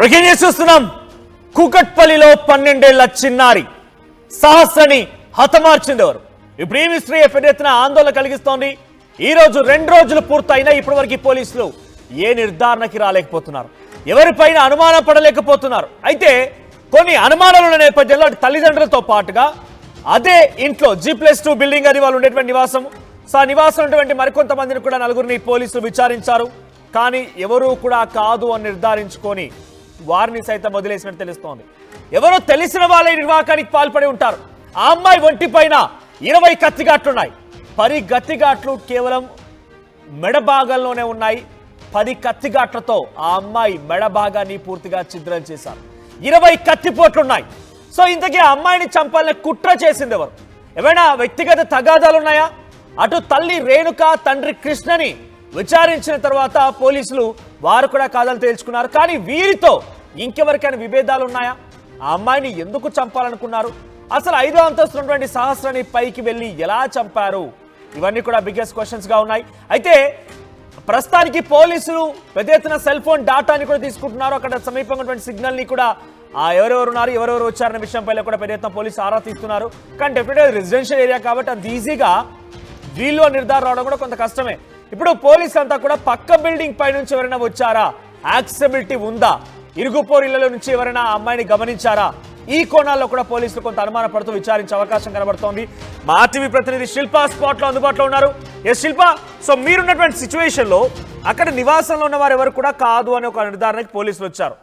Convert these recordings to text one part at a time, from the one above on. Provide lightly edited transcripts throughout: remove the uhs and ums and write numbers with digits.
Breaking news చూస్తున్నాం. కూకట్పల్లిలో 12 ఏళ్ల చిన్నారి సహస్రని హతమార్చింది ఎవరు? ఇప్పుడు ఈ మిస్టరీ పెద్ద ఎత్తున ఆందోళన కలిగిస్తోంది. ఈ రోజు 2 రోజులు పూర్తయినా ఇప్పటివరకు పోలీసులు ఏ నిర్ధారణకి రాలేకపోతున్నారు, ఎవరిపైన అనుమానం పడలేకపోతున్నారు. అయితే కొన్ని అనుమానాల నేపథ్యంలో తల్లిదండ్రులతో పాటుగా అదే ఇంట్లో G+2 బిల్డింగ్ అది వాళ్ళు ఉండేటువంటి నివాసం. సో ఆ నివాసం ఉన్నటువంటి మరికొంతమందిని కూడా నలుగురిని పోలీసులు విచారించారు. కానీ ఎవరూ కూడా కాదు అని నిర్ధారించుకొని వారిని సైతం వదిలేసినట్టు తెలుస్తోంది. ఎవరో తెలిసిన వాళ్ళే నిర్వాకానికి పాల్పడి ఉంటారు. ఆ అమ్మాయి ఒంటి పైన 20 కత్తిగాట్లున్నాయి. 10 కత్తిగాట్లు కేవలం మెడ భాగంలోనే ఉన్నాయి. 10 కత్తిగాట్లతో ఆ అమ్మాయి మెడ భాగాన్ని పూర్తిగా ఛిద్రం చేశారు. 20 కత్తిపోట్లున్నాయి. సో ఇంతకీ ఆ అమ్మాయిని చంపాలని కుట్ర చేసింది ఎవరు? ఏమైనా వ్యక్తిగత తగాదాలు ఉన్నాయా? అటు తల్లి రేణుక, తండ్రి కృష్ణని విచారించిన తర్వాత పోలీసులు వారు కూడా కాదని తేల్చుకున్నారు. కానీ వీరితో ఇంకెవరికైనా విభేదాలు ఉన్నాయా? ఆ అమ్మాయిని ఎందుకు చంపాలనుకున్నారు? అసలు 5వ అంతస్తు ఉన్నటువంటి సహస్రని పైకి వెళ్ళి ఎలా చంపారు? ఇవన్నీ కూడా బిగ్గెస్ట్ క్వశ్చన్స్ గా ఉన్నాయి. అయితే ప్రస్తుతానికి పోలీసులు పెద్ద ఎత్తున సెల్ ఫోన్ డాటాని కూడా తీసుకుంటున్నారు. అక్కడ సమీపంగా ఉన్నటువంటి సిగ్నల్ ని కూడా ఎవరెవరు ఉన్నారు, ఎవరెవరు వచ్చారనే విషయంపై కూడా పెద్ద ఎత్తున పోలీసు ఆరా తీస్తున్నారు. కానీ డెఫినెట్గా రెసిడెన్షియల్ ఏరియా కాబట్టి అంత ఈజీగా వీళ్ళు నిర్ధారణ రావడం కూడా కొంత కష్టమే. ఇప్పుడు పోలీసు అంతా కూడా పక్క బిల్డింగ్ పై నుంచి ఎవరైనా వచ్చారా, యాక్సెసిబిలిటీ ఉందా, ఇరుగుపోరు ఇళ్ల నుంచి ఎవరైనా అమ్మాయిని గమనించారా, ఈ కోణాల్లో కూడా పోలీసులు కొంత అనుమాన పడుతూ విచారించే అవకాశం కనబడుతోంది. మా టీవీ ప్రతినిధి శిల్ప స్పాట్ లో అందుబాటులో ఉన్నారు. ఎస్ శిల్ప, సో మీరున్నటువంటి సిచ్యువేషన్ లో అక్కడ నివాసంలో ఉన్న వారు ఎవరు కూడా కాదు అని ఒక నిర్ధారణకి పోలీసులు వచ్చారు.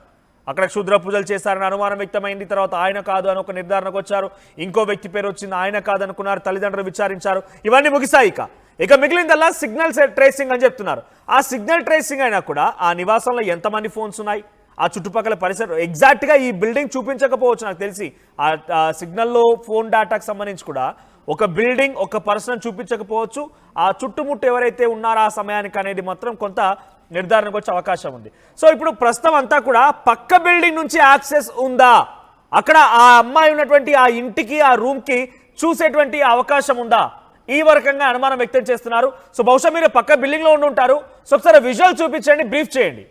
అక్కడ క్షుద్ర పూజలు చేశారని అనుమానం వ్యక్తమైంది. తర్వాత ఆయన కాదు అని ఒక నిర్ధారణకు వచ్చారు. ఇంకో వ్యక్తి పేరు వచ్చింది, ఆయన కాదనుకున్నారు. తల్లిదండ్రులు విచారించారు. ఇవన్నీ ముగిసాయి. ఇక మిగిలిందల్లా సిగ్నల్ ట్రేసింగ్ అని చెప్తున్నారు. ఆ సిగ్నల్ ట్రేసింగ్ అయినా కూడా ఆ నివాసంలో ఎంతమంది ఫోన్స్ ఉన్నాయి, ఆ చుట్టుపక్కల పరిసరం ఎగ్జాక్ట్ గా ఈ బిల్డింగ్ చూపించకపోవచ్చు. నాకు తెలిసి ఆ సిగ్నల్లో ఫోన్ డేటాకు సంబంధించి కూడా ఒక బిల్డింగ్, ఒక పర్సన్ చూపించకపోవచ్చు. ఆ చుట్టుముట్టు ఎవరైతే ఉన్నారో ఆ సమయానికి అనేది మాత్రం కొంత నిర్ధారణకు వచ్చే అవకాశం ఉంది. సో ఇప్పుడు ప్రస్తుతం అంతా కూడా పక్క బిల్డింగ్ నుంచి యాక్సెస్ ఉందా, అక్కడ ఆ అమ్మాయి ఉన్నటువంటి ఆ ఇంటికి, ఆ రూమ్ కి చూసేటువంటి అవకాశం ఉందా, ఈ వర్గంగా అనుమానం వ్యక్తం చేస్తున్నారు. సో బహుశా మీరు పక్క బిల్డింగ్ లో ఉండి ఉంటారు. సో ఒకసారి విజువల్ చూపించండి, బ్రీఫ్ చేయండి.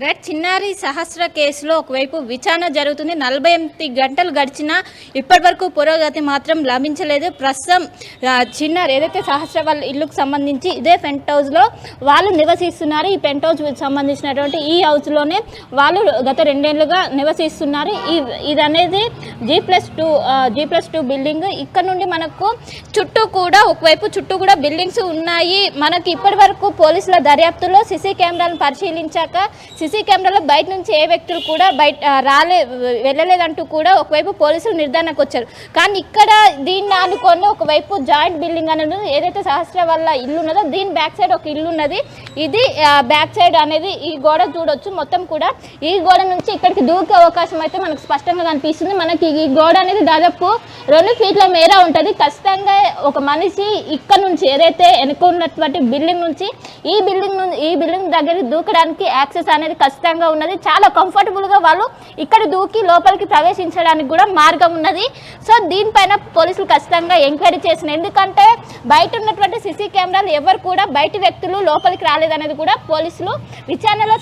రైట్, చిన్నారి సహస్ర కేసులో ఒకవైపు విచారణ జరుగుతుంది. 48 గంటలు గడిచినా ఇప్పటి వరకు పురోగతి మాత్రం లభించలేదు. ప్రస్తుతం చిన్నారి ఏదైతే సహస్ర వాళ్ళ ఇల్లుకు సంబంధించి ఇదే పెంట్ హౌస్లో వాళ్ళు నివసిస్తున్నారు. ఈ పెంట్ హౌస్ సంబంధించినటువంటి ఈ హౌస్లోనే వాళ్ళు గత 2 ఏళ్లుగా నివసిస్తున్నారు. ఇది అనేది G+2 బిల్డింగ్. ఇక్కడ నుండి మనకు చుట్టూ కూడా బిల్డింగ్స్ ఉన్నాయి. మనకి ఇప్పటి వరకు పోలీసుల దర్యాప్తులో సీసీ కెమెరాలను పరిశీలించాక సీసీ కెమెరాలో బయట నుంచి ఏ వ్యక్తులు కూడా వెళ్ళలేదంటూ కూడా ఒకవైపు పోలీసులు నిర్ధారణకు వచ్చారు. కానీ ఇక్కడ దీన్ని ఆనుకొని ఒకవైపు జాయింట్ బిల్డింగ్ అనేది ఏదైతే సహస్ర వాళ్ళ ఇల్లు ఉన్నదో దీని బ్యాక్ సైడ్ ఒక ఇల్లు ఉన్నది. ఇది బ్యాక్ సైడ్ అనేది ఈ గోడ చూడొచ్చు. మొత్తం కూడా ఈ గోడ నుంచి ఇక్కడికి దూకే అవకాశం అయితే మనకు స్పష్టంగా కనిపిస్తుంది. మనకి ఈ గోడ అనేది దాదాపు 2 ఫీట్ల మేర ఉంటుంది. ఖచ్చితంగా ఒక మనిషి ఇక్కడ నుంచి ఏదైతే వెనుక ఉన్నటువంటి బిల్డింగ్ నుంచి ఈ బిల్డింగ్ దగ్గర దూకడానికి యాక్సెస్ అనేది ఖచ్చితంగా ఉన్నది. చాలా కంఫర్టబుల్గా వాళ్ళు ఇక్కడ దూకి లోపలికి ప్రవేశించడానికి కూడా మార్గం ఉన్నది. సో దీనిపైన పోలీసులు ఖచ్చితంగా ఎంక్వైరీ చేసిన, ఎందుకంటే బయట ఉన్నటువంటి సీసీ కెమెరాలు ఎవరు కూడా బయట వ్యక్తులు లోపలికి రాలేదనేది కూడా పోలీసులు విచారణలో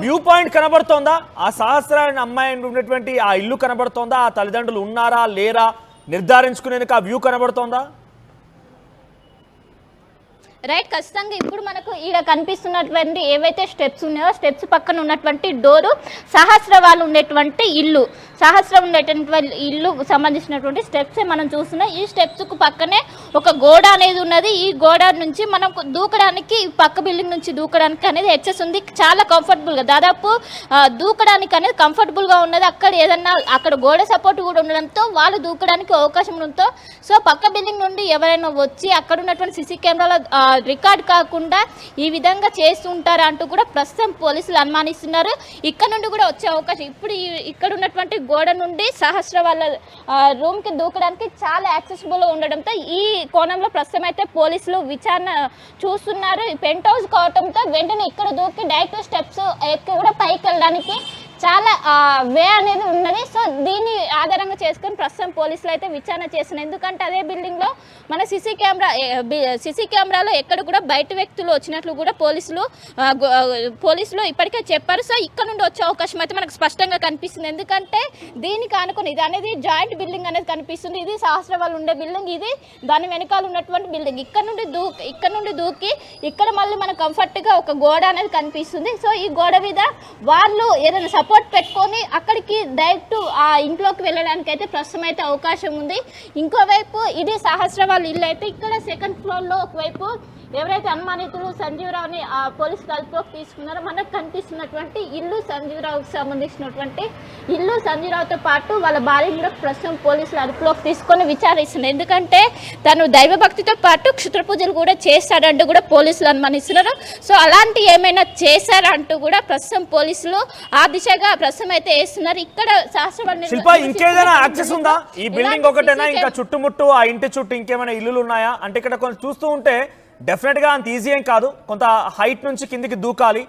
వ్యూ పాయింట్ కనబడుతోందా? ఆ సహస్ర అమ్మాయి ఉన్నటువంటి ఆ ఇల్లు కనబడుతోందా? ఆ తల్లిదండ్రులు ఉన్నారా లేరా నిర్ధారించుకునేందుకు ఆ వ్యూ కనబడుతోందా? రైట్, ఖచ్చితంగా ఇప్పుడు మనకు ఈడ కనిపిస్తున్నటువంటి ఏవైతే స్టెప్స్ ఉన్నాయో స్టెప్స్ పక్కన ఉన్నటువంటి డోరు సహస్ర వాళ్ళు ఉండేటువంటి ఇల్లు సంబంధించినటువంటి స్టెప్స్ మనం చూస్తున్నాం. ఈ స్టెప్స్కు పక్కనే ఒక గోడ అనేది ఉన్నది. ఈ గోడ నుంచి మనం దూకడానికి పక్క బిల్డింగ్ నుంచి దూకడానికి అనేది యాక్సెస్ ఉంది. చాలా కంఫర్టబుల్గా దాదాపు దూకడానికి అనేది కంఫర్టబుల్గా ఉన్నది. అక్కడ గోడ సపోర్ట్ కూడా ఉండడంతో వాళ్ళు దూకడానికి అవకాశం ఉండడంతో సో పక్క బిల్డింగ్ నుండి ఎవరైనా వచ్చి అక్కడ ఉన్నటువంటి సీసీ కెమెరాలో రికార్డ్ కాకుండా ఈ విధంగా చేస్తుంటారా అంటూ కూడా ప్రస్తుతం పోలీసులు అనుమానిస్తున్నారు. ఇక్కడ నుండి కూడా వచ్చే అవకాశం ఇప్పుడు ఇక్కడ ఉన్నటువంటి గోడ నుండి సహస్ర వాళ్ళ రూమ్కి దూకడానికి చాలా యాక్సెసిబుల్గా ఉండడంతో ఈ కోణంలో ప్రస్తుతం అయితే పోలీసులు విచారణ చూస్తున్నారు. పెంట్ హౌస్ కావడంతో వెంటనే ఇక్కడ దూకి డైరెక్ట్ స్టెప్స్ ఎక్కి కూడా పైకి వెళ్ళడానికి చాలా వే అనేది ఉన్నది. సో దీన్ని ఆధారంగా చేసుకొని ప్రస్తుతం పోలీసులు అయితే విచారణ చేస్తున్నారు. ఎందుకంటే అదే బిల్డింగ్లో మన సీసీ కెమెరాలో ఎక్కడ కూడా బయట వ్యక్తులు వచ్చినట్లు కూడా పోలీసులు ఇప్పటికే చెప్పారు. సో ఇక్కడ నుండి వచ్చే అవకాశం అయితే మనకు స్పష్టంగా కనిపిస్తుంది. ఎందుకంటే దీనికి ఆనుకొని ఇది అనేది జాయింట్ బిల్డింగ్ అనేది కనిపిస్తుంది. ఇది సహస్ర వాళ్ళు ఉండే బిల్డింగ్, ఇది దాని వెనకాల ఉన్నటువంటి బిల్డింగ్. ఇక్కడ నుండి దూకి ఇక్కడ మళ్ళీ మనకు కంఫర్ట్గా ఒక గోడ అనేది కనిపిస్తుంది. సో ఈ గోడ మీద వాళ్ళు ఏదైనా సపోర్ట్ పెట్టుకొని అక్కడికి డైరెక్ట్ ఆ ఇంట్లోకి వెళ్ళడానికి అయితే ప్రస్తుతం అయితే అవకాశం ఉంది. ఇంకోవైపు ఇది సహస్ర వాళ్ళ ఇల్లు అయితే ఇక్కడ సెకండ్ ఫ్లోర్లో ఒకవైపు ఎవరైతే అనుమానితులు సంజీవరావుని పోలీసులు అదుపులోకి తీసుకున్నారో మనకు కనిపిస్తున్నటువంటి ఇల్లు సంజీవరావుకి సంబంధించినటువంటి ఇల్లు. సంజీవరావుతో పాటు వాళ్ళ భార్యను కూడా ప్రస్తుతం పోలీసులు అదుపులోకి తీసుకొని విచారిస్తున్నారు. ఎందుకంటే తను దైవభక్తితో పాటు క్షుద్ర పూజలు కూడా చేశాడంటూ కూడా పోలీసులు అనుమానిస్తున్నారు. సో అలాంటి ఏమైనా చేశారంటూ కూడా ప్రస్తుతం పోలీసులు ఆ దిశగా ప్రస్తుతం అయితే వేస్తున్నారు. ఇక్కడ శిల్ప ఇంకేదైనా యాక్సెస్ ఉందా? ఈ బిల్డింగ్ ఒకటేనా, ఇంకా చుట్టుముట్టు ఆ ఇంటి చుట్టూ ఇంకేమైనా ఇల్లులు ఉన్నాయా? అంటే ఇక్కడ కొంచెం చూస్తూ ఉంటే డెఫినెట్గా అంత ఈజీ ఏం కాదు, కొంత హైట్ నుంచి కిందికి దూకాలి.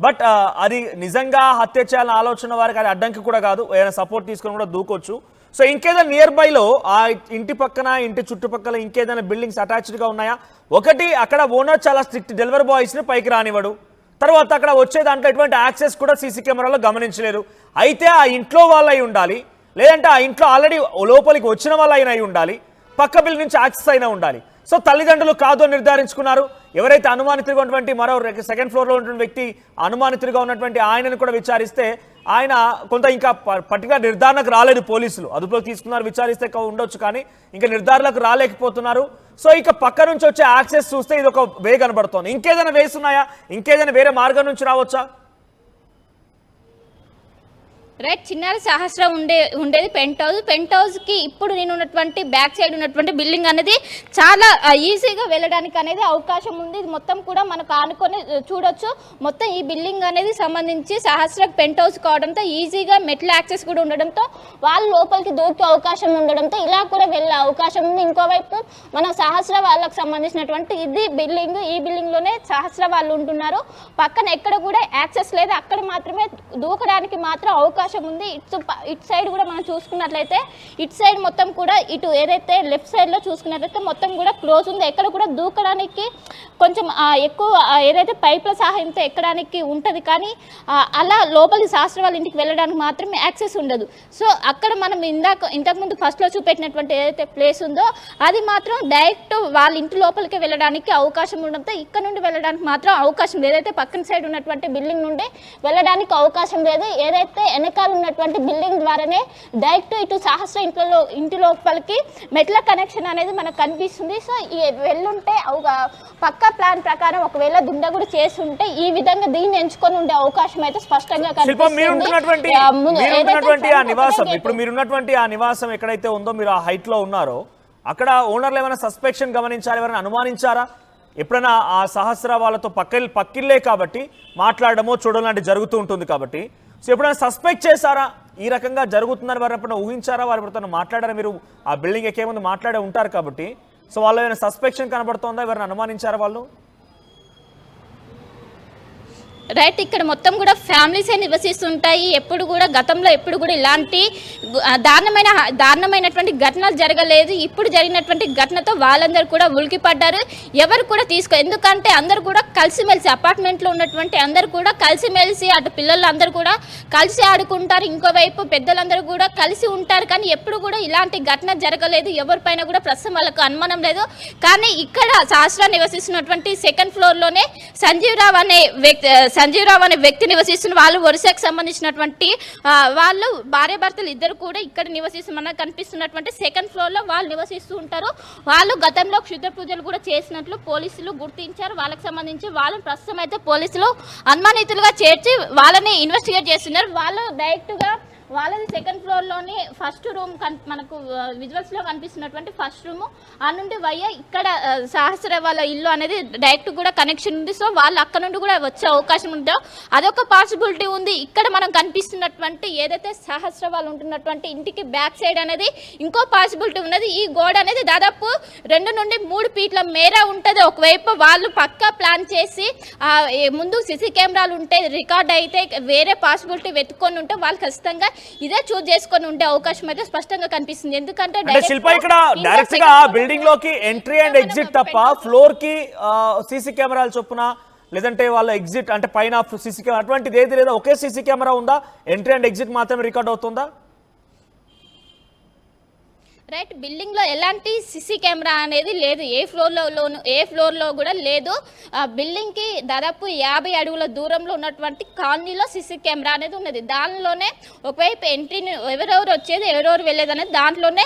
బట్ అది నిజంగా హత్య చేయాలని ఆలోచన వారికి అది అడ్డంకి కూడా కాదు, ఏదైనా సపోర్ట్ తీసుకొని కూడా దూకొచ్చు. సో ఇంకేదైనా నియర్ బైలో ఆ ఇంటి పక్కన ఇంటి చుట్టుపక్కల ఇంకేదైనా బిల్డింగ్స్ అటాచ్డ్గా ఉన్నాయా? ఒకటి అక్కడ ఓనర్ చాలా స్ట్రిక్ట్, డెలివరీ బాయ్స్ని పైకి రానివ్వడు. తర్వాత అక్కడ వచ్చే దాంట్లో ఎటువంటి యాక్సెస్ కూడా సీసీ కెమెరాలో గమనించలేరు. అయితే ఆ ఇంట్లో వాళ్ళు అయి ఉండాలి, లేదంటే ఆ ఇంట్లో ఆల్రెడీ లోపలికి వచ్చిన వాళ్ళు అయినా అయి ఉండాలి, పక్క బిల్డింగ్ నుంచి యాక్సెస్ అయినా ఉండాలి. సో తల్లిదండ్రులు కాదు అని నిర్ధారించుకున్నారు. ఎవరైతే అనుమానితుడిగా ఉన్నటువంటి మరో సెకండ్ ఫ్లోర్లో ఉన్నటువంటి వ్యక్తి అనుమానితుడిగా ఉన్నటువంటి ఆయనను కూడా విచారిస్తే ఆయన కొంత ఇంకా పర్టికులర్ నిర్ధారణకు రాలేదు. పోలీసులు అదుపులోకి తీసుకున్నారు, విచారిస్తే ఉండొచ్చు, కానీ ఇంకా నిర్ధారణకు రాలేకపోతున్నారు. సో ఇక పక్క నుంచి వచ్చే యాక్సెస్ చూస్తే ఇది ఒక వే కనబడుతోంది. ఇంకేదైనా వేస్ ఉన్నాయా? ఇంకేదైనా వేరే మార్గం నుంచి రావచ్చా? రైట్, చిన్నారి సహస్ర ఉండేది పెంట్ హౌస్కి ఇప్పుడు నేను ఉన్నటువంటి బ్యాక్ సైడ్ ఉన్నటువంటి బిల్డింగ్ అనేది చాలా ఈజీగా వెళ్ళడానికి అనేది అవకాశం ఉంది. ఇది మొత్తం కూడా మనకు ఆనుకొని చూడొచ్చు. మొత్తం ఈ బిల్డింగ్ అనేది సంబంధించి సహస్ర పెంట్ హౌస్ కావడంతో ఈజీగా మెట్ల యాక్సెస్ కూడా ఉండడంతో వాళ్ళు లోపలికి దూకే అవకాశం ఉండడంతో ఇలా కూడా వెళ్ళే అవకాశం ఉంది. ఇంకోవైపు మన సహస్ర వాళ్ళకి సంబంధించినటువంటి ఇది బిల్డింగ్, ఈ బిల్డింగ్లోనే సహస్ర వాళ్ళు ఉంటున్నారు. పక్కన ఎక్కడ కూడా యాక్సెస్ లేదు, అక్కడ మాత్రమే దూకడానికి మాత్రం అవకాశం ఉంది. ఇటు సైడ్ కూడా మనం చూసుకున్నట్లయితే ఇటు సైడ్ మొత్తం కూడా ఇటు ఏదైతే లెఫ్ట్ సైడ్లో చూసుకున్నట్లయితే మొత్తం కూడా క్లోజ్ ఉంది. ఎక్కడ కూడా దూకడానికి కొంచెం ఎక్కువ ఏదైతే పైప్ల సహాయంతో ఎక్కడానికి ఉంటుంది, కానీ అలా లోపలి శాస్త్ర వాళ్ళ ఇంటికి వెళ్ళడానికి మాత్రమే యాక్సెస్ ఉండదు. సో అక్కడ మనం ఇంతకుముందు ఫస్ట్లో చూపెట్టినటువంటి ఏదైతే ప్లేస్ ఉందో అది మాత్రం డైరెక్ట్ వాళ్ళ ఇంటి లోపలికి వెళ్ళడానికి అవకాశం ఉండడంతో ఇక్కడ నుండి వెళ్ళడానికి మాత్రం అవకాశం లేదు. ఏదైతే పక్కన సైడ్ ఉన్నటువంటి బిల్డింగ్ నుండి వెళ్ళడానికి అవకాశం లేదు. ఏదైతే వెనకాల ఉన్నటువంటి బిల్డింగ్ ద్వారానే డైరెక్ట్ ఇటు సహస్ర ఇంటి లోపలికి మెట్ల కనెక్షన్ అనేది మనకు కనిపిస్తుంది. సో ఈ వెళ్ళుంటే పక్క ప్లాన్ ప్రకారం ఒకవేళ దుండగుడు చేసి ఉంటే ఈ విధంగా దీన్ని ఎంచుకొని ఉండే అవకాశం అయితే స్పష్టంగా కనిపిస్తుంది. ఇప్పుడు మీరున్నటువంటి ఆ నివాసం ఎక్కడైతే ఉందో, మీరు ఆ హైట్ లో ఉన్నారో, అక్కడ ఓనర్లు ఏమైనా సస్పెక్షన్ గమనించారా, ఎవరైనా అనుమానించారా? ఎప్పుడైనా ఆ సహస్ర వాళ్ళతో పక్కిల్లే కాబట్టి మాట్లాడడమో చూడడం లాంటి జరుగుతూ ఉంటుంది కాబట్టి, సో ఎప్పుడైనా సస్పెక్ట్ చేశారా ఈ రకంగా జరుగుతుందని? వారు ఎప్పుడైనా ఊహించారా? వారు ఎప్పుడైనా మాట్లాడారా? మీరు ఆ బిల్డింగ్ ఎక్కే ముందు మాట్లాడే ఉంటారు కాబట్టి, సో వాళ్ళు ఏమైనా సస్పెక్షన్ కనబడుతుందా? ఎవరైనా అనుమానించారా వాళ్ళు? రైట్, ఇక్కడ మొత్తం కూడా ఫ్యామిలీసే నివసిస్తుంటాయి. ఎప్పుడు కూడా గతంలో ఎప్పుడు కూడా ఇలాంటి దారుణమైనటువంటి ఘటనలు జరగలేదు. ఇప్పుడు జరిగినటువంటి ఘటనతో వాళ్ళందరూ కూడా ఉలికిపడ్డారు. ఎవరు కూడా ఎందుకంటే అందరూ కూడా కలిసిమెలిసి అపార్ట్మెంట్లో ఉన్నటువంటి అందరూ కూడా కలిసిమెలిసి అటు పిల్లలు అందరూ కూడా కలిసి ఆడుకుంటారు, ఇంకోవైపు పెద్దలందరూ కూడా కలిసి ఉంటారు. కానీ ఎప్పుడు కూడా ఇలాంటి ఘటన జరగలేదు. ఎవరిపైన కూడా ప్రస్తుతం వాళ్ళకు అనుమానం లేదు. కానీ ఇక్కడ శాస్త్ర నివసిస్తున్నటువంటి సెకండ్ ఫ్లోర్లోనే సంజీవరావు అనే వ్యక్తి నివసిస్తున్న వాళ్ళు వరుసకు సంబంధించినటువంటి వాళ్ళు భార్యాభర్తలు ఇద్దరు కూడా ఇక్కడ మనకు కనిపిస్తున్నటువంటి సెకండ్ ఫ్లోర్లో వాళ్ళు నివసిస్తూ ఉంటారు. వాళ్ళు గతంలో క్షుద్ర పూజలు కూడా చేసినట్లు పోలీసులు గుర్తించారు. వాళ్ళకి సంబంధించి వాళ్ళని ప్రస్తుతం అయితే పోలీసులు అనుమానితులుగా చేర్చి వాళ్ళని ఇన్వెస్టిగేట్ చేస్తున్నారు. వాళ్ళు డైరెక్ట్గా వాళ్ళది సెకండ్ ఫ్లోర్లోని ఫస్ట్ రూమ్ మనకు విజువల్స్లో కనిపిస్తున్నటువంటి ఫస్ట్ రూమ్ ఆ నుండి ఇక్కడ సహస్ర వాళ్ళ ఇల్లు అనేది డైరెక్ట్ కూడా కనెక్షన్ ఉంది. సో వాళ్ళు అక్కడ నుండి కూడా వచ్చే అవకాశం ఉందో అదొక పాసిబిలిటీ ఉంది. ఇక్కడ మనం కనిపిస్తున్నటువంటి ఏదైతే సహస్ర వాళ్ళు ఉంటున్నటువంటి ఇంటికి బ్యాక్ సైడ్ అనేది ఇంకో పాసిబిలిటీ ఉన్నది. ఈ గోడ అనేది దాదాపు 2 నుండి 3 ఫీట్ల మేర ఉంటుంది. ఒకవైపు వాళ్ళు పక్కా ప్లాన్ చేసి ముందు సీసీ కెమెరాలు ఉంటే రికార్డ్ అయితే వేరే పాసిబిలిటీ వెతుక్కొని ఉంటే వాళ్ళు ఖచ్చితంగా ఇదే చూస్ చేసుకొని ఉండే అవకాశం అయితే స్పష్టంగా కనిపిస్తుంది. ఎందుకంటే శిల్ప ఇక్కడ డైరెక్ట్ గా బిల్డింగ్ లోకి ఎంట్రీ అండ్ ఎగ్జిట్ తప్ప ఫ్లోర్ కి సీసీ కెమెరాలు చొప్పున లేదంటే వాళ్ళ ఎగ్జిట్ అంటే పైన సీసీ కెమెరా అటువంటిది ఏది లేదా ఒకే సీసీ కెమెరా ఉందా? ఎంట్రీ అండ్ ఎగ్జిట్ మాత్రమే రికార్డ్ అవుతుందా? రైట్, బిల్డింగ్లో ఎలాంటి సీసీ కెమెరా అనేది లేదు. ఏ ఫ్లోర్లో కూడా లేదు. బిల్డింగ్కి దాదాపు 50 అడుగుల దూరంలో ఉన్నటువంటి కాలనీలో సీసీ కెమెరా అనేది ఉన్నది. దానిలోనే ఒకవైపు ఎంట్రీని ఎవరెవరు వచ్చేది ఎవరెవరు వెళ్ళేది అనేది దాంట్లోనే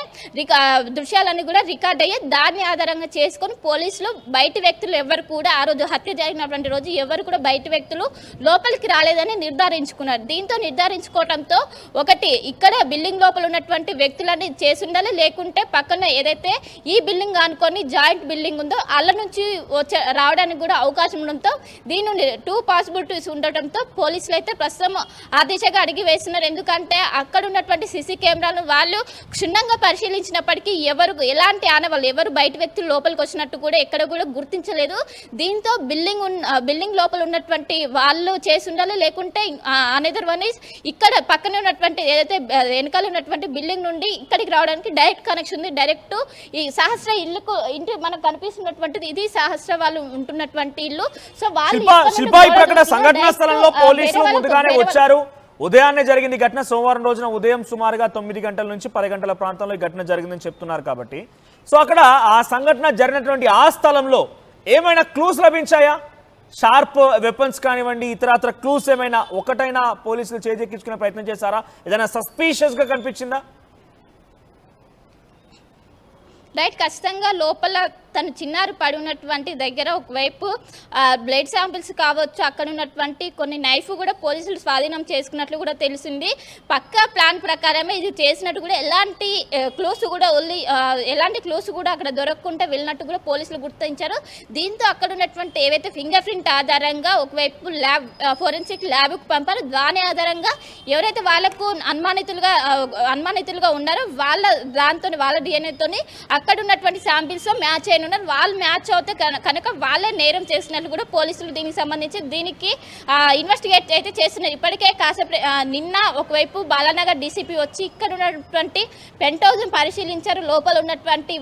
దృశ్యాలన్నీ కూడా రికార్డ్ అయ్యి దాన్ని ఆధారంగా చేసుకొని పోలీసులు బయట వ్యక్తులు ఎవరు కూడా ఆ రోజు హత్య జరిగినటువంటి రోజు ఎవరు కూడా బయట వ్యక్తులు లోపలికి రాలేదని నిర్ధారించుకున్నారు. దీంతో నిర్ధారించుకోవడంతో ఒకటి ఇక్కడ బిల్డింగ్ లోపల ఉన్నటువంటి వ్యక్తులని చేసి ఉండాలి, లేకుంటే పక్కన ఏదైతే ఈ బిల్డింగ్ అనుకొని జాయింట్ బిల్డింగ్ ఉందో అల్ల నుంచి రావడానికి కూడా అవకాశం ఉండడంతో దీని నుండి 2 పాసిబిలిటీస్ ఉండటంతో పోలీసులు అయితే ప్రస్తుతం ఆ దిశగా అడిగి వేస్తున్నారు. ఎందుకంటే అక్కడ ఉన్నటువంటి సీసీ కెమెరాలను వాళ్ళు క్షుణ్ణంగా పరిశీలించినప్పటికీ ఎలాంటి ఆనవాళ్ళు ఎవరు బయట వ్యక్తులు లోపలికి వచ్చినట్టు కూడా ఎక్కడ కూడా గుర్తించలేదు. దీంతో బిల్డింగ్ లోపల ఉన్నటువంటి వాళ్ళు చేసి ఉండాలి, లేకుంటే అనదర్ వన్ ఈజ్ ఇక్కడ పక్కన ఉన్నటువంటి ఏదైతే వెనకాల ఉన్నటువంటి బిల్డింగ్ నుండి ఇక్కడికి రావడానికి డైరెక్ట్ కనెక్షన్ ఉంది. డైరెక్ట్ ఈ సహస్ర ఇంటి మనకు కనిపిస్తున్నటువంటిది ఇది సహస్ర వాళ్ళు ఉంటున్నటువంటి ఇల్లు. సో వాళ్ళు సంఘటనా స్థలంలో పోలీసులు ముందుగానే వచ్చారు. ఉదయాన్నే జరిగింది ఘటన. సోమవారం రోజున ఉదయం సుమారుగా 9 గంటల నుంచి 10 గంటల ప్రాంతంలో ఈ ఘటన జరిగిందని చెప్తున్నారు కాబట్టి సో అక్కడ ఆ సంఘటన జరిగినటువంటి ఆ స్థలంలో ఏమైనా క్లూస్ లభించాయా? షార్ప్ వెపన్స్ కానివ్వండి, ఇతరత్ర క్లూస్ ఏమైనా ఒకటైనా పోలీసులు చేజెక్కించుకునే ప్రయత్నం చేశారా? ఏదైనా సస్పీషియస్ గా కనిపించిందా? రైట్, ఖచ్చితంగా లోపల తను చిన్నారి పడి ఉన్నటువంటి దగ్గర ఒకవైపు బ్లడ్ శాంపిల్స్ కావచ్చు, అక్కడ ఉన్నటువంటి కొన్ని నైఫ్ కూడా పోలీసులు స్వాధీనం చేసుకున్నట్లు కూడా తెలిసింది. పక్కా ప్లాన్ ప్రకారమే ఇది చేసినట్టు కూడా ఎలాంటి క్లూస్ కూడా అక్కడ దొరకకుండా వెళ్ళినట్టు కూడా పోలీసులు గుర్తించారు. దీంతో అక్కడ ఉన్నటువంటి ఏవైతే ఫింగర్ ప్రింట్ ఆధారంగా ఒకవైపు ఫోరెన్సిక్ ల్యాబ్కు పంపారు. దాని ఆధారంగా ఎవరైతే వాళ్ళకు అనుమానితులుగా ఉన్నారో వాళ్ళ డిఎన్ఏతోని అక్కడ ఉన్నటువంటి శాంపిల్స్ మ్యాచ్ అయిన ఉన్నారు. వాళ్ళు మ్యాచ్ అవుతే కనుక వాళ్ళే నేరం చేసినట్లు కూడా పోలీసులు దీనికి సంబంధించి ఇన్వెస్టిగేట్ అయితే చేస్తున్నారు. ఇప్పటికే కాసేపు నిన్న ఒకవైపు బాలానగర్ డీసీపీ వచ్చి ఇక్కడ ఉన్నటువంటి పెంట్ హౌస్ను పరిశీలించారు. లోపల ఉన్నటువంటి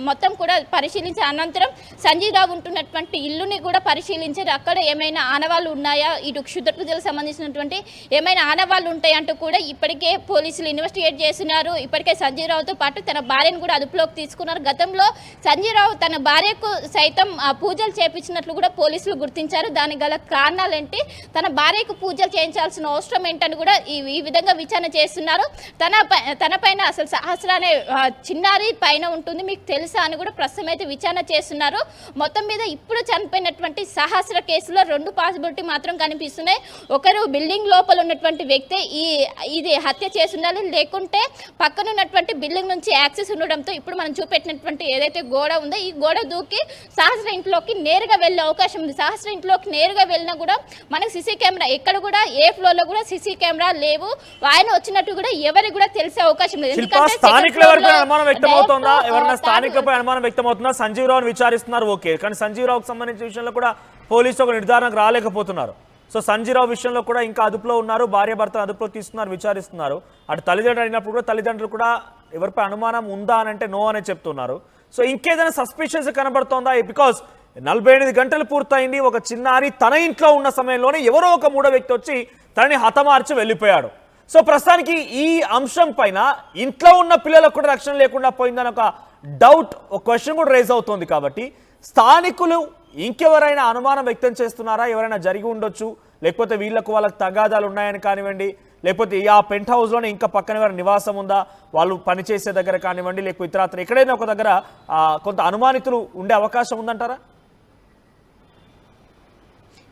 మొత్తం కూడా పరిశీలించిన అనంతరం సంజీవ్ రావు ఉంటున్నటువంటి ఇల్లుని కూడా పరిశీలించారు. అక్కడ ఏమైనా ఆనవాళ్ళు ఉన్నాయా, ఇటు క్షుద్ర పూజలకు సంబంధించినటువంటి ఏమైనా ఆనవాళ్ళు ఉంటాయంటూ కూడా ఇప్పటికే పోలీసులు ఇన్వెస్టిగేట్ చేస్తున్నారు. ఇప్పటికే సంజీవ్ రావుతో పాటు తన భార్యను కూడా అదుపులోకి తీసుకున్నారు. గతంలో సంజయ్ రావు తన భార్యకు సైతం పూజలు చేయించినట్లు కూడా పోలీసులు గుర్తించారు. దానికి గల కారణాలేంటి, తన భార్యకు పూజలు చేయించాల్సిన అవసరం ఏంటని కూడా ఈ విధంగా విచారణ చేస్తున్నారు. తన పైన అసలు సహస్ర అనే చిన్నారి పైన ఉంటుంది మీకు తెలుసా అని కూడా ప్రస్తుతం అయితే విచారణ చేస్తున్నారు. మొత్తం మీద ఇప్పుడు చనిపోయినటువంటి సహస్ర కేసులో 2 పాసిబిలిటీ మాత్రం కనిపిస్తున్నాయి. ఒకరు బిల్డింగ్ లోపల ఉన్నటువంటి వ్యక్తి ఇది హత్య చేసి ఉండాలి, లేకుంటే పక్కన ఉన్నటువంటి బిల్డింగ్ నుంచి యాక్సెస్ ఉండడంతో ఇప్పుడు మనం చూపెట్టినటువంటి ఏదైతే గోడ ఉందో ఈ గోడ దూకి సహస్ర ఇంట్లోకి నేరుగా వెళ్ళే అవకాశం ఉంది. సహస్ర ఇంట్లోకి నేరుగా వెళ్ళినా కూడా మనకు సీసీ కెమెరా ఎక్కడ కూడా ఏ ఫ్లోర్లో కూడా సీసీ కెమెరా లేవు. ఆయన వచ్చినట్టు కూడా ఎవరికి కూడా తెలిసే అవకాశం లేదు. స్థానికులపై అనుమానం వ్యక్తమవుతుందా? సంజీవ్ రావుని విచారిస్తున్నారు, ఓకే, కానీ సంజీవ్ రావుకి సంబంధించిన విషయంలో కూడా పోలీసులు ఒక నిర్ధారణకు రాలేకపోతున్నారు. సో సంజీవ్ రావు విషయంలో కూడా ఇంకా అదుపులో ఉన్నారు, భార్య భర్తను అదుపులో తీస్తున్నారు, విచారిస్తున్నారు. అటు తల్లిదండ్రులు అయినప్పుడు కూడా తల్లిదండ్రులు కూడా ఎవరిపై అనుమానం ఉందా అని అంటే నో అనే చెప్తున్నారు. సో ఇంకేదైనా సస్పిషన్స్ కనబడుతోందా? బికాస్ 48 గంటలు పూర్తయింది. ఒక చిన్నారి తన ఇంట్లో ఉన్న సమయంలోనే ఎవరో ఒక 3వ వ్యక్తి వచ్చి తనని హతమార్చి వెళ్ళిపోయాడు. సో ప్రస్తుతానికి ఈ అంశం పైన ఇంట్లో ఉన్న పిల్లలకు కూడా రక్షణ లేకుండా పోయిందని ఒక డౌట్, ఒక క్వశ్చన్ కూడా రేజ్ అవుతోంది. కాబట్టి స్థానికులు ఇంకెవరైనా అనుమానం వ్యక్తం చేస్తున్నారా? ఎవరైనా జరిగి ఉండొచ్చు, లేకపోతే వాళ్ళకి తగాదాలు ఉన్నాయని కానివ్వండి, లేకపోతే ఆ పెంట్ హౌస్లోనే ఇంకా పక్కన ఎవరైనా నివాసం ఉందా, వాళ్ళు పనిచేసే దగ్గర కానివ్వండి, లేకపోతే ఇతరత్ర ఎక్కడైనా ఒక దగ్గర కొంత అనుమానితులు ఉండే అవకాశం ఉందంటారా?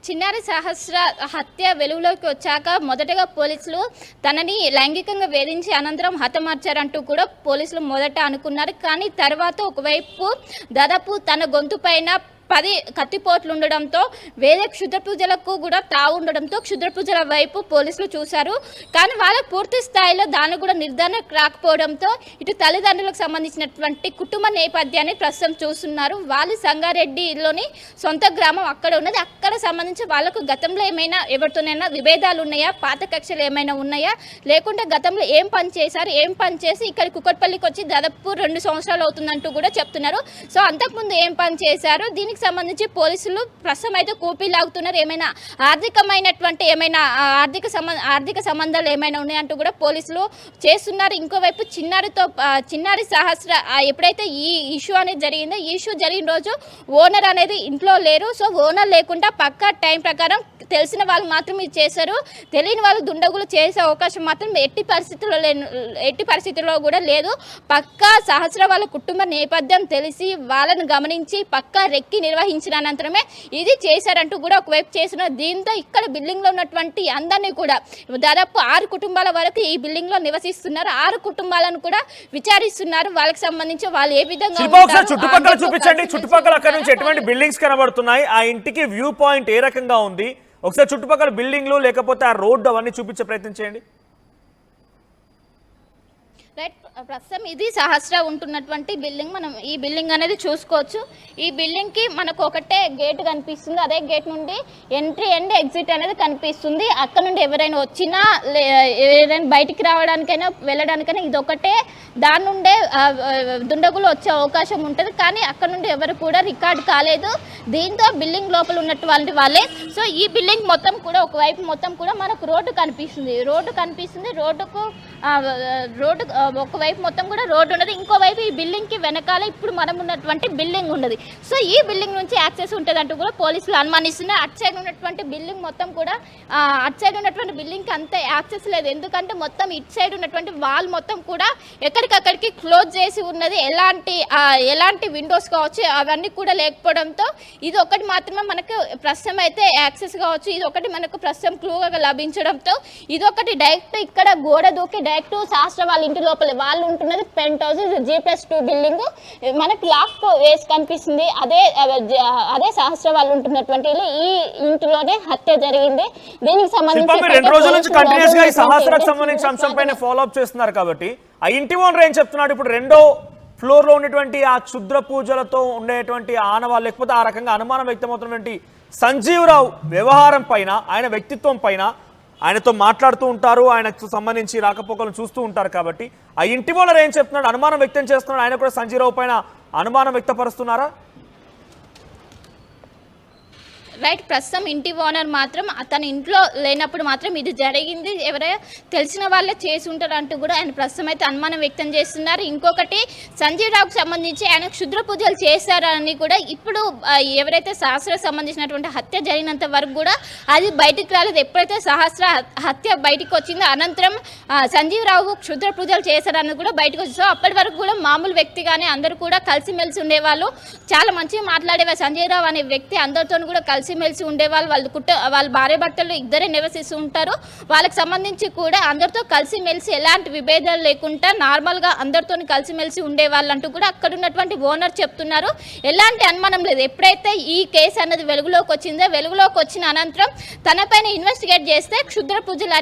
చిన్నారి సహస్ర హత్య వెలుగులోకి వచ్చాక మొదటగా పోలీసులు తనని లైంగికంగా వేధించి అనంతరం హతమార్చారంటూ కూడా పోలీసులు మొదట అనుకున్నారు. కానీ తర్వాత ఒకవైపు దాదాపు తన గొంతు పైన 10 కత్తిపోట్లు ఉండడంతో వేరే క్షుద్ర పూజలకు కూడా తావు ఉండడంతో క్షుద్ర పూజల వైపు పోలీసులు చూశారు. కానీ వాళ్ళకు పూర్తి స్థాయిలో దాన్ని కూడా నిర్ధారణ రాకపోవడంతో ఇటు తల్లిదండ్రులకు సంబంధించినటువంటి కుటుంబ నేపథ్యాన్ని ప్రస్తుతం చూస్తున్నారు. వాళ్ళు సంగారెడ్డిలోని సొంత గ్రామం అక్కడ ఉన్నది. అక్కడ సంబంధించి వాళ్ళకు గతంలో ఏమైనా ఎవరితోనైనా విభేదాలు ఉన్నాయా, పాత కక్షలు ఏమైనా ఉన్నాయా, లేకుంటే గతంలో ఏం పని చేశారు, ఏం పని చేసి ఇక్కడ కుక్కట్పల్లికి వచ్చి దాదాపు 2 సంవత్సరాలు అవుతుందంటూ కూడా చెప్తున్నారు. సో అంతకుముందు ఏం పని చేశారు, దీనికి సంబంధించి పోలీసులు ప్రస్తుతం అయితే కూపీలాగుతున్నారు. ఏమైనా ఆర్థికమైనటువంటి ఏమైనా ఆర్థిక సంబంధాలు ఏమైనా ఉన్నాయంటూ కూడా పోలీసులు చేస్తున్నారు. ఇంకోవైపు చిన్నారి సహస్ర ఎప్పుడైతే ఈ ఇష్యూ అనేది జరిగిందో, ఈ ఇష్యూ జరిగిన రోజు ఓనర్ అనేది ఇంట్లో లేరు. సో ఓనర్ లేకుండా పక్కా టైం ప్రకారం తెలిసిన వాళ్ళు మాత్రం ఇది చేశారు. తెలియని వాళ్ళు దుండగులు చేసే అవకాశం మాత్రం ఎట్టి పరిస్థితుల్లో కూడా లేదు. పక్కా సహస్ర వాళ్ళ కుటుంబ నేపథ్యం తెలిసి వాళ్ళని గమనించి పక్కా రెక్కి నిర్వహించిన అనంతరమే ఇది చేశారంటూ కూడా ఒకవైపు చేస్తున్నారు. దీంతో ఇక్కడ బిల్డింగ్లో ఉన్నటువంటి అందరినీ కూడా దాదాపు 6 కుటుంబాల వరకు ఈ బిల్డింగ్లో నివసిస్తున్నారు. 6 కుటుంబాలను కూడా విచారిస్తున్నారు. వాళ్ళకి సంబంధించి వాళ్ళు ఏ విధంగా చుట్టుపక్కల చూపించండి. చుట్టుపక్కల అక్కడ నుంచి ఎటువంటి బిల్డింగ్స్ కనబడుతున్నాయి, ఆ ఇంటికి వ్యూ పాయింట్ ఏ రకంగా ఉంది, ఒకసారి చుట్టుపక్కల బిల్డింగ్లు లేకపోతే ఆ రోడ్డు అవన్నీ చూపించే ప్రయత్నం చేయండి. రైట్, ప్రస్తుతం ఇది సహస్ర ఉంటున్నటువంటి బిల్డింగ్. మనం ఈ బిల్డింగ్ అనేది చూసుకోవచ్చు. ఈ బిల్డింగ్కి మనకు ఒకటే గేట్ కనిపిస్తుంది. అదే గేట్ నుండి ఎంట్రీ అండ్ ఎగ్జిట్ అనేది కనిపిస్తుంది. అక్కడ నుండి ఎవరైనా వచ్చినా ఎవరైనా బయటికి రావడానికైనా వెళ్ళడానికైనా ఇది ఒకటే దాని నుండే దుండగులు వచ్చే అవకాశం ఉంటుంది. కానీ అక్కడ నుండి ఎవరు కూడా రికార్డ్ కాలేదు. దీంతో బిల్డింగ్ లోపల ఉన్నటువంటి వాళ్ళే. సో ఈ బిల్డింగ్ మొత్తం కూడా ఒకవైపు మొత్తం కూడా మనకు రోడ్డు కనిపిస్తుంది. రోడ్డుకు ఒకవైపు మొత్తం కూడా రోడ్డు ఉన్నది. ఇంకోవైపు ఈ బిల్డింగ్కి వెనకాల ఇప్పుడు మనం ఉన్నటువంటి బిల్డింగ్ ఉన్నది. సో ఈ బిల్డింగ్ నుంచి యాక్సెస్ ఉంటుంది అంటూ కూడా పోలీసులు అనుమానిస్తున్నారు. అటు సైడ్ ఉన్నటువంటి బిల్డింగ్ మొత్తం కూడా అటు సైడ్ ఉన్నటువంటి బిల్డింగ్కి అంత యాక్సెస్ లేదు. ఎందుకంటే మొత్తం ఇటు సైడ్ ఉన్నటువంటి వాల్ మొత్తం కూడా ఎక్కడికక్కడికి క్లోజ్ చేసి ఉన్నది. ఎలాంటి విండోస్ కావచ్చు అవన్నీ కూడా లేకపోవడంతో ఇది ఒకటి మాత్రమే మనకు ప్రస్తుతం అయితే యాక్సెస్ కావచ్చు. ఇది ఒకటి మనకు ప్రస్తుతం క్లూగా లభించడంతో ఇది ఒకటి డైరెక్ట్ ఇక్కడ గోడ దూకి డైరెక్ట్ శాస్త్ర వాళ్ళ ఇంటి లోపల వాళ్ళు ఉంటున్నది పెంట్ హౌస్ G+2 బిల్డింగ్. మనకి లాక్ వేసి కనిపిస్తుంది. అదే సహస్ర వాళ్ళు ఉంటున్నటువంటి ఈ ఇంటిలోనే హత్య జరిగింది. దీనికి సంబంధించి 2 రోజుల నుంచి కంటిన్యూస్ గా ఈ సహస్రకు సంబంధించిన అంశం పైన ఫాలో అప్ చేస్తున్నారు కాబట్టి ఆ ఇంటి ఓనర్ ఏం చెప్తున్నాడు, ఇప్పుడు 2వ ఫ్లోర్ లో ఉన్నటువంటి ఆ క్షుద్ర పూజలతో ఉండేటువంటి ఆనవాళ్ళు లేకపోతే ఆ రకంగా అనుమానం వ్యక్తమవుతున్నటువంటి సంజీవరావు వ్యవహారం పైన, ఆయన వ్యక్తిత్వం పైన, ఆయనతో మాట్లాడుతూ ఉంటారు, ఆయనకు సంబంధించి రాకపోకలను చూస్తూ ఉంటారు కాబట్టి ఆ ఇంటి ఓనర్ ఏం చెప్తున్నాడు, అనుమానం వ్యక్తం చేస్తున్నాడు, ఆయన కూడా సంజీవరావు పైన అనుమానం వ్యక్తపరుస్తున్నారా? రైట్, ప్రస్తుతం ఇంటి ఓనర్ మాత్రం తన ఇంట్లో లేనప్పుడు మాత్రం ఇది జరిగింది, ఎవరైనా తెలిసిన వాళ్ళే చేసి ఉంటారు అంటూ కూడా ఆయన ప్రస్తుతం అయితే అనుమానం వ్యక్తం చేస్తున్నారు. ఇంకొకటి సంజీవరావుకు సంబంధించి ఆయన క్షుద్ర పూజలు చేశారని కూడా ఇప్పుడు ఎవరైతే సహస్రకు సంబంధించినటువంటి హత్య జరిగినంత వరకు కూడా అది బయటికి రాలేదు. ఎప్పుడైతే సహస్ర హత్య బయటికి వచ్చిందో అనంతరం సంజీవరావు క్షుద్ర పూజలు చేశారన్నది కూడా బయటకు వచ్చింది. సో అప్పటి వరకు కూడా మామూలు వ్యక్తిగానే అందరూ కూడా కలిసిమెలిసి ఉండేవాళ్ళు, చాలా మంచిగా మాట్లాడేవారు. సంజీవరావు అనే వ్యక్తి అందరితో కూడా కలిసిమెలిసి ఉండేవాళ్ళు. వాళ్ళ భార్య భర్తలు ఇద్దరే నివసిస్తూ ఉంటారు. వాళ్ళకి సంబంధించి కూడా అందరితో కలిసిమెలిసి ఎలాంటి విభేదాలు లేకుండా నార్మల్గా అందరితో కలిసిమెలిసి ఉండేవాళ్ళు అంటూ కూడా అక్కడ ఉన్నటువంటి ఓనర్ చెప్తున్నారు. ఎలాంటి అనుమానం లేదు. ఎప్పుడైతే ఈ కేసు అన్నది వెలుగులోకి వచ్చిన అనంతరం తనపైన ఇన్వెస్టిగేట్ చేస్తే క్షుద్ర పూజలు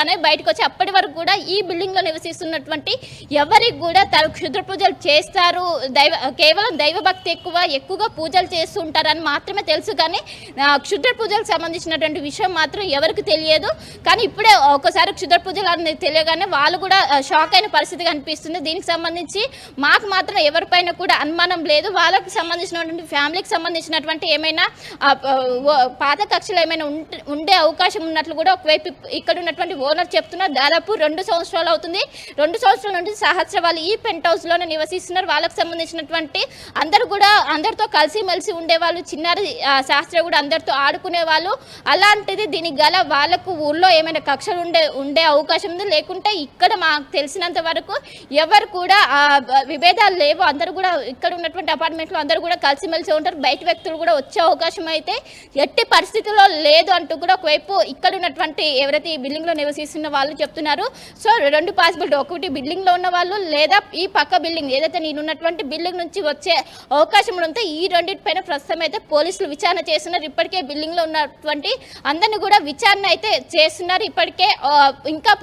అనేవి బయటకు వచ్చి అప్పటి వరకు కూడా ఈ బిల్డింగ్లో నివసిస్తున్నటువంటి ఎవరికి కూడా తను క్షుద్ర పూజలు చేస్తారు, కేవలం దైవభక్తి ఎక్కువగా పూజలు చేస్తూ ఉంటారని మాత్రమే తెలుసు. కానీ క్షుద్ర పూజలకు సంబంధించినటువంటి విషయం మాత్రం ఎవరికి తెలియదు. కానీ ఇప్పుడే ఒకసారి క్షుద్ర పూజలు అనేది తెలియగానే వాళ్ళు కూడా షాక్ అయిన పరిస్థితి కనిపిస్తుంది. దీనికి సంబంధించి మాకు మాత్రం ఎవరిపైన కూడా అనుమానం లేదు. వాళ్ళకి సంబంధించినటువంటి ఫ్యామిలీకి సంబంధించినటువంటి ఏమైనా పాత కక్షలు ఏమైనా ఉండే అవకాశం ఉన్నట్లు కూడా ఒకవైపు ఇక్కడ ఉన్నటువంటి ఓనర్ చెప్తున్నారు. దాదాపు 2 సంవత్సరాలు అవుతుంది. 2 సంవత్సరాల నుండి సహస్ర వాళ్ళు ఈ పెంట్ హౌస్లోనే నివసిస్తున్నారు. వాళ్ళకి సంబంధించినటువంటి అందరూ కూడా అందరితో కలిసిమెలిసి ఉండేవాళ్ళు. చిన్నారి శాస్త్రి కూడా అందరితో ఆడుకునే వాళ్ళు. అలాంటిది దీనికి గల వాళ్ళకు ఊళ్ళో ఏమైనా కక్షలు ఉండే అవకాశం ఉంది. లేకుంటే ఇక్కడ మాకు తెలిసినంత వరకు ఎవరు కూడా విభేదాలు లేవు. అందరూ కూడా ఇక్కడ ఉన్నటువంటి అపార్ట్మెంట్లో అందరూ కూడా కలిసిమెలిసి ఉంటారు. బయట వ్యక్తులు కూడా వచ్చే అవకాశం అయితే ఎట్టి పరిస్థితుల్లో లేదు అంటూ కూడా ఒకవైపు ఇక్కడ ఉన్నటువంటి ఎవరైతే ఈ బిల్డింగ్లో నివసిస్తున్న వాళ్ళు చెప్తున్నారు. సో రెండు పాసిబిలిటీ, ఒకటి బిల్డింగ్లో ఉన్న వాళ్ళు లేదా ఈ పక్క బిల్డింగ్ ఏదైతే నేనున్నటువంటి బిల్డింగ్ నుంచి వచ్చే అవకాశం ఉంటే ఈ రెండింటిపైన ప్రస్తుతం అయితే పోలీసులు విచారణ చేస్తున్నారు. ఇప్పటికే బిల్డింగ్లో ఉన్నటువంటి అందరినీ కూడా విచారణ అయితే చేస్తున్నారు. ఇప్పటికే ఇంకా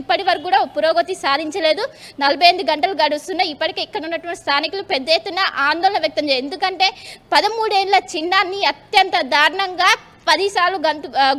ఇప్పటి వరకు కూడా పురోగతి సాధించలేదు. 48 గంటలు గడుస్తున్నాయి. ఇప్పటికే ఇక్కడ ఉన్నటువంటి స్థానికులు పెద్ద ఎత్తున ఆందోళన వ్యక్తం చేయాలి. ఎందుకంటే 13 ఏళ్ల చిన్నాన్ని అత్యంత దారుణంగా 10 సార్లు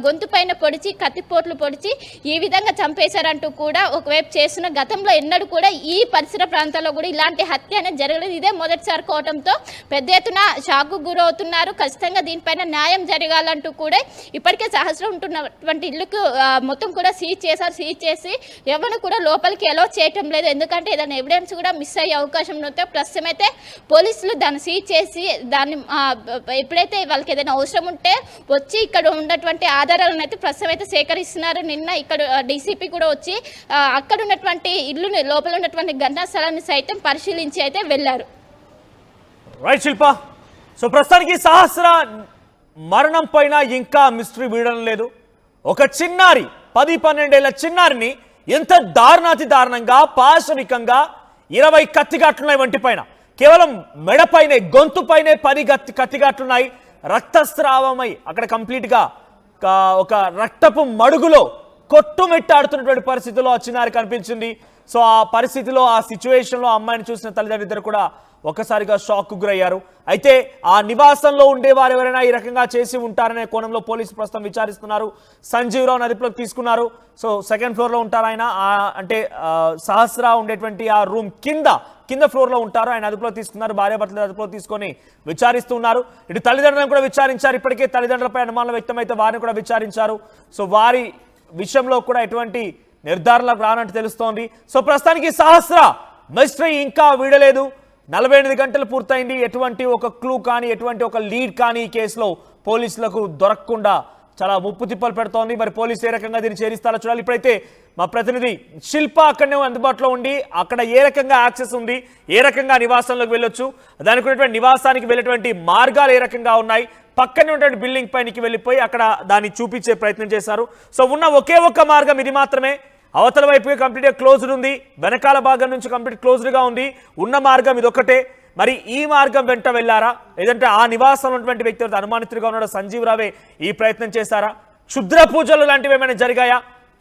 గొంతు పైన పొడిచి కత్తిపోట్లు పొడిచి ఈ విధంగా చంపేశారంటూ కూడా ఒకవైపు చేస్తున్న గతంలో ఎన్నడూ కూడా ఈ పరిసర ప్రాంతాల్లో కూడా ఇలాంటి హత్య అనేది జరగలేదు. ఇదే మొదటిసారి కోవటంతో పెద్ద ఎత్తున షాకు గురవుతున్నారు. ఖచ్చితంగా దీనిపైన న్యాయం జరగాలంటూ కూడా ఇప్పటికే సహస్రం ఉంటున్నటువంటి ఇల్లుకు మొత్తం కూడా సీజ్ చేశారు. సీజ్ చేసి ఎవరు కూడా లోపలికి ఎలో చేయటం లేదు. ఎందుకంటే ఏదైనా ఎవిడెన్స్ కూడా మిస్ అయ్యే అవకాశం ఉంటే ప్రస్తుతం అయితే పోలీసులు దాన్ని సీజ్ చేసి దాన్ని ఎప్పుడైతే వాళ్ళకి ఏదైనా అవసరం ఉంటే వచ్చి ఇక్కడ ఉన్నటువంటి ఆధారాలను అయితే ప్రస్తుతం అయితే సేకరిస్తున్నారు. నిన్న ఇక్కడ డీసీపీ కూడా వచ్చి అక్కడ ఉన్నటువంటి ఇల్లుని లోపల ఉన్నటువంటి ఘటనా స్థలాన్ని సైతం పరిశీలించి అయితే వెళ్ళారు. రైట్ శిల్ప, సో ప్రస్తుతానికి సహస్ర మరణం పైన ఇంకా మిస్టరీ వీడడం లేదు. ఒక చిన్నారి 10-12 ఏళ్ల చిన్నారిని ఎంత దారుణాతి దారుణంగా పాశవికంగా 20 కత్తిగాట్లున్నాయి వంటి పైన, కేవలం మెడపైనే గొంతు పైనే 10 కత్తిగాట్లున్నాయి. రక్తస్రావమై అక్కడ కంప్లీట్గా ఒక రక్తపు మడుగులో కొట్టుమిట్టాడుతున్నటువంటి పరిస్థితిలో ఆ చిన్నారి కనిపించింది. సో ఆ పరిస్థితిలో ఆ సిచ్యువేషన్లో అమ్మాయిని చూసిన తల్లిదండ్రులు కూడా ఒక్కసారిగా షాక్ గురయ్యారు. అయితే ఆ నివాసంలో ఉండేవారు ఎవరైనా ఈ రకంగా చేసి ఉంటారనే కోణంలో పోలీసు ప్రస్తుతం విచారిస్తున్నారు. సంజీవ్ రావు అదుపులోకి తీసుకున్నారు. సో సెకండ్ ఫ్లోర్లో ఉంటారు ఆయన, అంటే సహస్ర ఉండేటువంటి ఆ రూమ్ కింద ఫ్లోర్లో ఉంటారు. ఆయన అదుపులో తీసుకున్నారు. భార్యాభర్తలు అదుపులో తీసుకొని విచారిస్తున్నారు. ఇటు తల్లిదండ్రులను కూడా విచారించారు. ఇప్పటికే తల్లిదండ్రులపై అనుమానం వ్యక్తమైతే వారిని కూడా విచారించారు. సో వారి విషయంలో కూడా ఎటువంటి నిర్ధారణలకు రానంటూ తెలుస్తోంది. సో ప్రస్తుతానికి సహస్ర మిస్టరీ ఇంకా వీడలేదు. 48 గంటలు పూర్తయింది. ఎటువంటి ఒక క్లూ కానీ ఎటువంటి ఒక లీడ్ కానీ ఈ కేసులో పోలీసులకు దొరకకుండా చాలా ముప్పు తిప్పలు పెడుతోంది. మరి పోలీసు ఏ రకంగా దీన్ని చేరిస్తారో చూడాలి. ఇప్పుడైతే మా ప్రతినిధి శిల్ప అక్కడనే అందుబాటులో ఉండి అక్కడ ఏ రకంగా యాక్సెస్ ఉంది, ఏ రకంగా నివాసంలోకి వెళ్ళొచ్చు, దానికి ఉన్నటువంటి నివాసానికి వెళ్ళేటువంటి మార్గాలు ఏ రకంగా ఉన్నాయి, పక్కనే ఉన్నటువంటి బిల్డింగ్ పైనకి వెళ్ళిపోయి అక్కడ దాన్ని చూపించే ప్రయత్నం చేశారు. సో ఉన్న ఒకే ఒక్క మార్గం ఇది మాత్రమే. అవతల వైపు కంప్లీట్గా క్లోజ్డ్ ఉంది, వెనకాల భాగం నుంచి కంప్లీట్ క్లోజ్డ్గా ఉంది. ఉన్న మార్గం ఇదొక్కటే. మరి ఈ మార్గం వెంట వెళ్ళారా, లేదంటే ఆ నివాసంలో ఉన్నటువంటి వ్యక్తి అనుమానితుడిగా ఉన్నాడు సంజీవ్ రావే ఈ ప్రయత్నం చేశారా, క్షుద్ర పూజలు లాంటివి ఏమైనా జరిగాయా,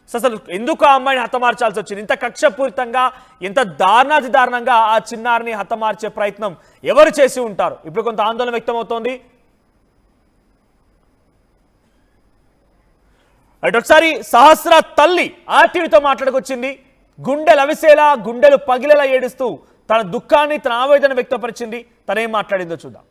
అసలు ఎందుకు ఆ అమ్మాయిని హతమార్చాల్సి వచ్చింది, ఇంత కక్షపూరితంగా ఇంత దారుణంగా ఆ చిన్నారిని హతమార్చే ప్రయత్నం ఎవరు చేసి ఉంటారు, ఇప్పుడు కొంత ఆందోళన వ్యక్తమవుతోంది. ఒకసారి సహస్ర తల్లి ఆర్టీవీతో మాట్లాడుకొచ్చింది. గుండెలు అవిసేలా గుండెలు పగిలేలా ఏడుస్తూ తన దుఃఖాన్ని తన ఆవేదన వ్యక్తపరిచింది. తనేం మాట్లాడిందో చూద్దాం.